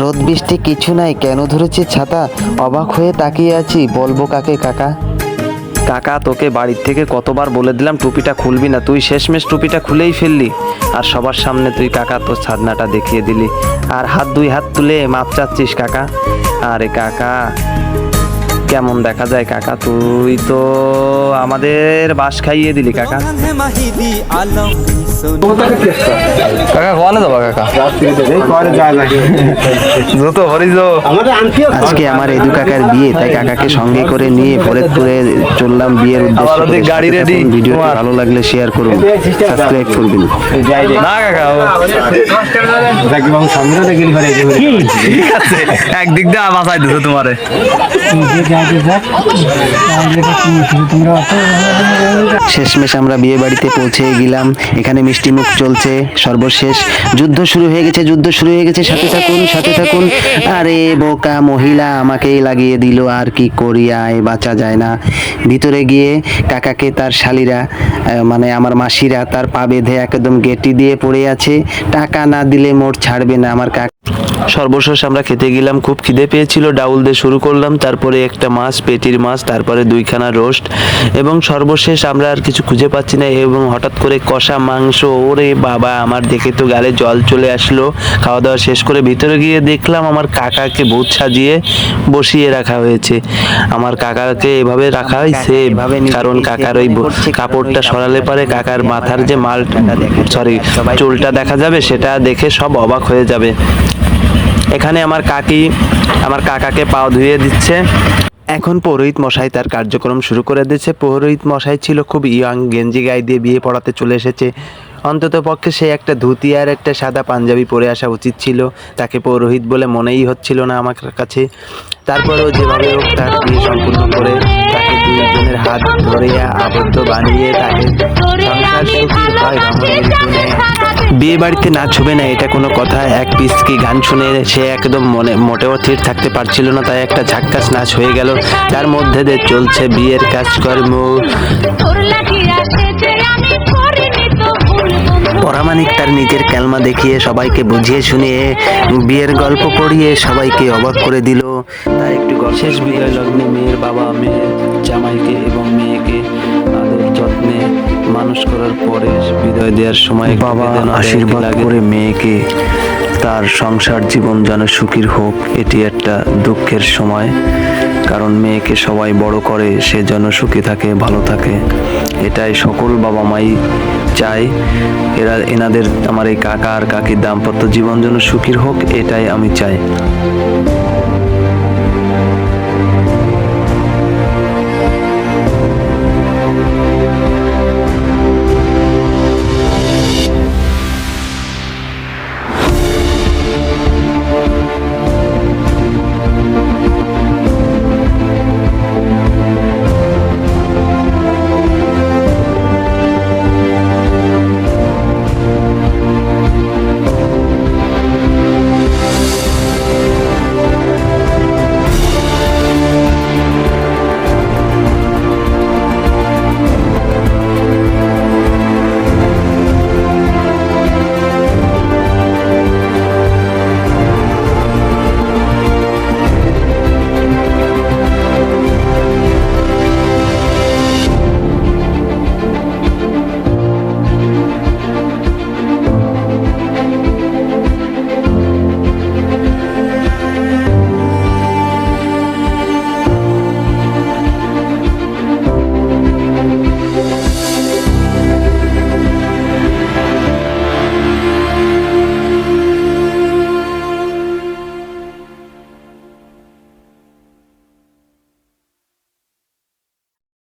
রোদ বৃষ্টি কিছু নাই, কেন ধরেছে ছাতা? অবাক হয়ে তাকিয়ে আছি, বলবো কাকে কাকা? কাকা তোকে বাড়ির থেকে কতবার বলে দিলাম টুপিটা খুলবি না, তুই শেষমেশ টুপিটা খুলেই ফেললি। আর সবার সামনে তুই কাকা তোর ছাদনাটা দেখিয়ে দিলি, আর দুই হাত তুলে মাপ চাচ্ছিস কাকা। আরে কাকা কেমন দেখা যায় কাকা, তুই তো আমাদের বাস খাইয়ে দিলি কাকা। কাকা কোয়ানে যাবা কাকা? আজকে আমার এদু কাকার বিয়ে, তাই কাকাকে সঙ্গে করে নিয়ে ফরিদপুরে চললাম বিয়ের উদ্দেশ্যে। গাড়ি রেডি। ভিডিওটি ভালো লাগলে শেয়ার করুন, সাবস্ক্রাইব করবেন। না কাকা ঠিক আছে, একদিক দিয়ে বাঁচাই দিছো তোমারে। শেষমেশ আমরা বিয়ে বাড়িতে পৌঁছে গেলাম। এখানে মিষ্টি মুখ চলছে। সর্বশেষ যুদ্ধ শুরু হয়ে গেছে, সাথে থাকুন, সাথে থাকুন। আরে বোকা মহিলা আমাকেই লাগিয়ে দিল, আর কি করি, আয় বাঁচা যায় না। ভিতরে গিয়ে কাকাকে তার শালিরা মানে আমার মাসিরা তার পা বেঁধে একদম গেটি দিয়ে পড়ে আছে, টাকা না দিলে মোট ছাড়বে না আমার কাকা। সর্বশেষ আমরা খেতে গেলাম, খুব খিদে পেয়েছিল, ডাউল দিয়ে শুরু করলাম, তারপরে একটা মাছ, পেটির মাছ, তারপরে 2খানা রোস্ট, এবং সর্বশেষ আমরা আর কিছু খুঁজে পাচ্ছি না, এবং হঠাৎ করে কষা মাংস। ওরে বাবা, আমার দেখে তো গালে জল চলে আসলো। খাওয়া দাওয়া শেষ করে ভিতরে গিয়ে দেখলাম আমার কাকাকে ভূত সাজিয়ে বসিয়ে রাখা হয়েছে। আমার কাকাকে এভাবে রাখা হয়েছে কারণ কাকার ওই কাপড়টা সরালে পরে কাকার মাথার যে চুলটা দেখা যাবে, সেটা দেখে সব অবাক হয়ে যাবে। এখানে আমার কাকাকে পাও ধুয়ে দিচ্ছে। এখন পুরোহিত মশাই তার কার্যক্রম শুরু করে দিয়েছে। পুরোহিত মশাই ছিল খুব ইয়াং, গেঞ্জি গায়ে দিয়ে বিয়ে পড়াতে চলে এসেছে। অন্তত পক্ষে সে একটা ধুতি আর একটা সাদা পাঞ্জাবি পরে আসা উচিত ছিল, তাকে পুরোহিত বলে মনেই হচ্ছিল না আমার কাছে। তারপরেও যেভাবে হোক তার বিয়ে সম্পূর্ণ করে তাকে দুইজনের হাত ধরে আবদ্ধ বানিয়ে তাকে সংসার সুখী হয় রমণীর গুণে। বিয়ে বাড়িতে নাচ হবে না এটা কোনো কথা? এক পিস কি গান শুনে সে একদম মোটেও স্থির থাকতে পারছিল না, তাই একটা ঝাক্কাস নাচ হয়ে গেল। তার মধ্যে দিয়ে চলছে বিয়ের কাজকর্ম। পরামানিক তার নিজের ক্যালমা দেখিয়ে সবাইকে বুঝিয়ে শুনিয়ে বিয়ের গল্প পড়িয়ে সবাইকে অবাক করে দিল। তার একটু শেষ বিদায় লগ্নে মেয়ের বাবা মেয়ের জামাইকে এবং মেয়েকে আদর যত্নে মানুষ করার পরে বিদায় দেওয়ার সময় বাবা আশীর্বাদ করে মেয়েকে তার সংসার জীবন যেন সুখীর হোক। এটি একটা দুঃখের সময়, কারণ মেয়েকে সবাই বড় করে, সে যেন সুখী থাকে, ভালো থাকে। এটাই সকল বাবা মাই চায়। এনাদের আমার এই কাকা আর কাকির দাম্পত্য জীবন যেন সুখীর হোক, এটাই আমি চাই।